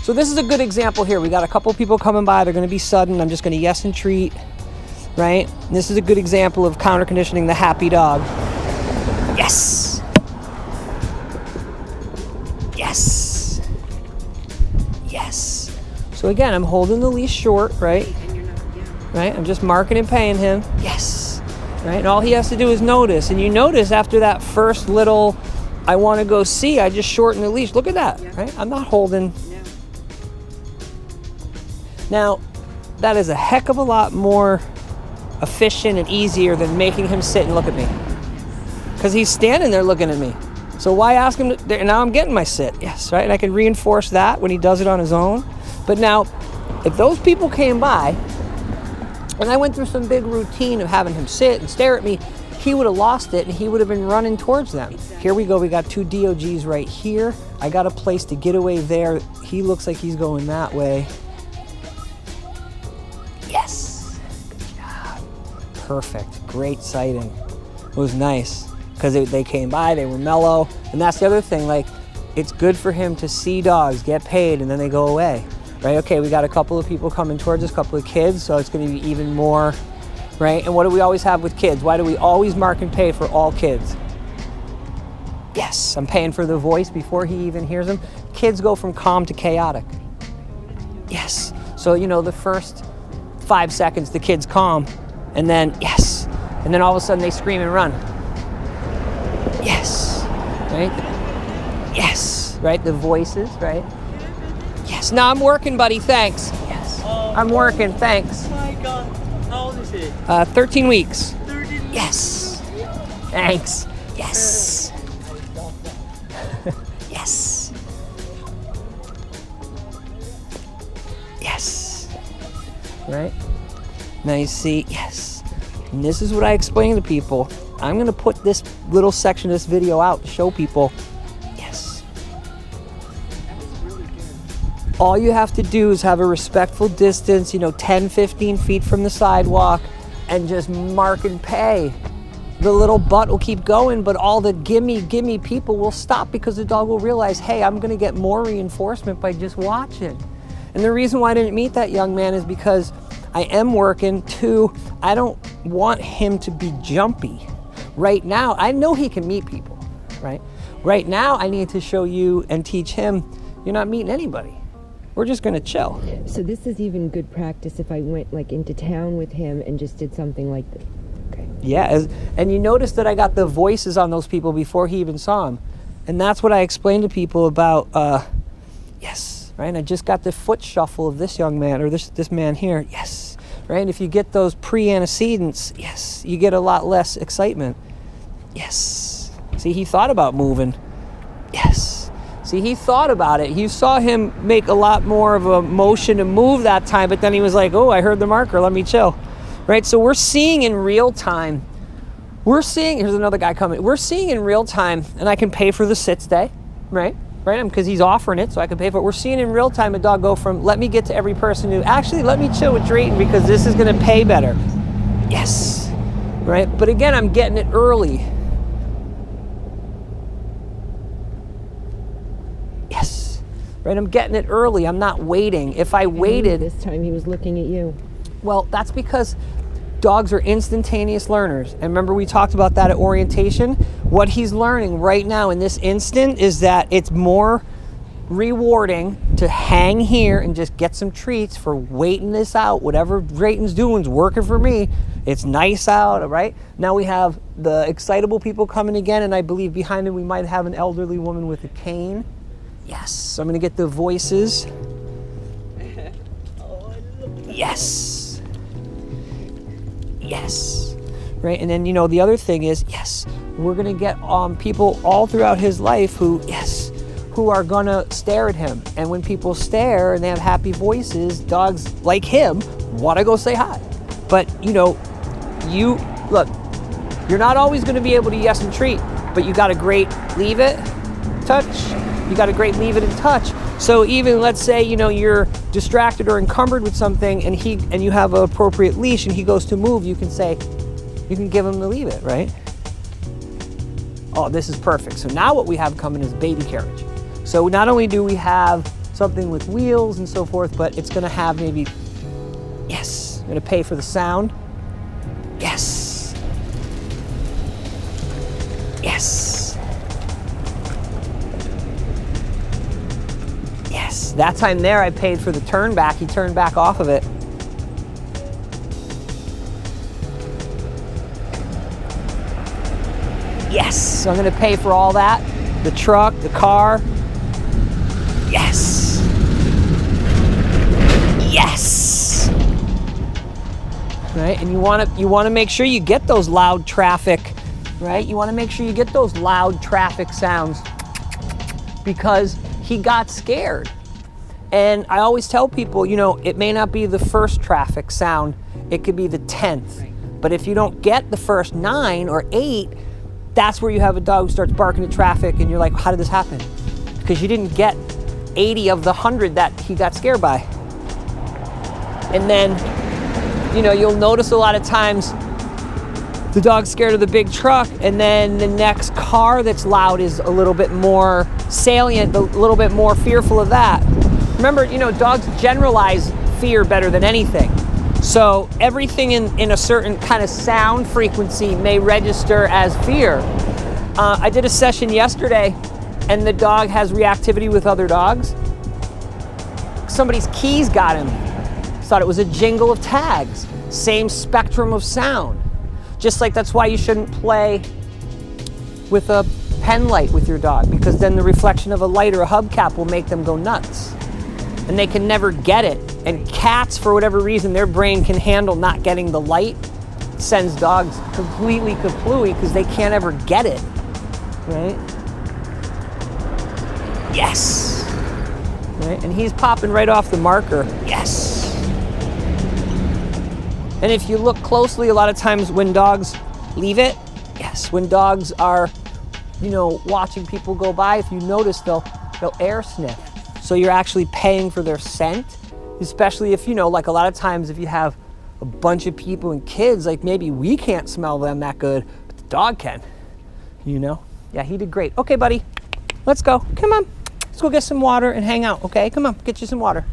So this is a good example here. We got a couple people coming by. They're going to be sudden. I'm just going to yes and treat, right? And this is a good example of counter conditioning the happy dog. Yes. Yes. Yes. So again, I'm holding the leash short, right? Right? I'm just marking and paying him. Yes. Right? And all he has to do is notice. And you notice after that first little, I want to go see, I just shorten the leash. Look at that, right? I'm not holding. Now, that is a heck of a lot more efficient and easier than making him sit and look at me. Because he's standing there looking at me. So why ask him to, now I'm getting my sit. Yes, right? And I can reinforce that when he does it on his own. But now, if those people came by, and I went through some big routine of having him sit and stare at me, he would have lost it and he would have been running towards them. Exactly. Here we go. We got 2 DOGs right here. I got a place to get away there. He looks like he's going that way. Yes. Good job. Perfect. Great sighting. It was nice because they came by, they were mellow. And that's the other thing. Like, it's good for him to see dogs get paid and then they go away. Right? Okay, we got a couple of people coming towards us, a couple of kids, so it's going to be even more, right? And what do we always have with kids? Why do we always mark and pay for all kids? Yes, I'm paying for the voice before he even hears them. Kids go from calm to chaotic. Yes. So, you know, the first 5 seconds, the kid's calm, and then, yes. And then all of a sudden they scream and run. Yes. Right? Yes. Right? The voices, right? Yes. No, I'm working, buddy. Thanks. Yes. I'm working. Thanks. Oh my God. How old is it? 13 weeks. 13 weeks. Yes. Thanks. Yes. Yes. Yes. Right? Now you see, yes. And this is what I explain to people. I'm going to put this little section of this video out to show people. All you have to do is have a respectful distance, 10, 15 feet from the sidewalk, and just mark and pay. The little butt will keep going, but all the gimme people will stop because the dog will realize, hey, I'm gonna get more reinforcement by just watching. And the reason why I didn't meet that young man is because I am working to, I don't want him to be jumpy. Right now, I know he can meet people, right? Right now, I need to show you and teach him, you're not meeting anybody. We're just going to chill. So this is even good practice if I went like into town with him and just did something like this. Okay. Yeah, and you notice that I got the voices on those people before he even saw them. And that's what I explained to people about, yes, right? And I just got the foot shuffle of this young man, or this man here, yes, right? And if you get those pre-antecedents, yes, you get a lot less excitement. Yes. See, he thought about moving. Yes. See, he thought about it. You saw him make a lot more of a motion to move that time, but then he was like, oh, I heard the marker, let me chill. Right? So we're seeing in real time. Here's another guy coming. We're seeing in real time, and I can pay for the sit stay, right? Right? Because he's offering it, so I can pay for it. We're seeing in real time a dog go from, let me get to every person who, actually, let me chill with Drayton because this is going to pay better. Yes. Right? But again, I'm getting it early. Right, I'm getting it early. I'm not waiting. If I waited... This time he was looking at you. Well, that's because dogs are instantaneous learners. And remember we talked about that at orientation? What he's learning right now in this instant is that it's more rewarding to hang here and just get some treats for waiting this out. Whatever Drayton's doing is working for me. It's nice out, right? Now we have the excitable people coming again, and I believe behind him we might have an elderly woman with a cane. Yes, so I'm going to get the voices. Yes. Yes. Right, and then, the other thing is, yes, we're going to get people all throughout his life who are going to stare at him. And when people stare and they have happy voices, dogs like him want to go say hi. But, look, you're not always going to be able to yes and treat, but you got a great leave it, touch. You got a great leave it and touch. So even let's say, you're distracted or encumbered with something and you have an appropriate leash and he goes to move, you can give him the leave it, right? Oh, this is perfect. So now what we have coming is baby carriage. So not only do we have something with wheels and so forth, but it's gonna have maybe, yes, I'm gonna pay for the sound. Yes. Yes. Yes. That time there, I paid for the turn back. He turned back off of it. Yes. So I'm gonna pay for all that. The truck, the car. Yes. Yes. Right, and you want to make sure you get those loud traffic, right? You want to make sure you get those loud traffic sounds because he got scared. And I always tell people, you know, it may not be the first traffic sound, it could be the 10th. But if you don't get the first 9 or 8, that's where you have a dog who starts barking at traffic and you're like, how did this happen? Because you didn't get 80 of the 100 that he got scared by. And then, you know, you'll notice a lot of times the dog's scared of the big truck and then the next car that's loud is a little bit more salient, a little bit more fearful of that. Remember, you know, dogs generalize fear better than anything. So everything in a certain kind of sound frequency may register as fear. I did a session yesterday and the dog has reactivity with other dogs. Somebody's keys got him. Thought it was a jingle of tags. Same spectrum of sound. Just like that's why you shouldn't play with a pen light with your dog, because then the reflection of a light or a hubcap will make them go nuts. And they can never get it. And cats, for whatever reason, their brain can handle not getting the light. It sends dogs completely kaplooey because they can't ever get it. Right? Yes. Right? And he's popping right off the marker. Yes. And if you look closely, a lot of times when dogs leave it, yes, when dogs are, you know, watching people go by, if you notice, they'll air sniff. So you're actually paying for their scent, especially if, you know, like a lot of times if you have a bunch of people and kids, like maybe we can't smell them that good, but the dog can, you know? Yeah, he did great. Okay, buddy, let's go. Come on, let's go get some water and hang out, okay? Come on, get you some water.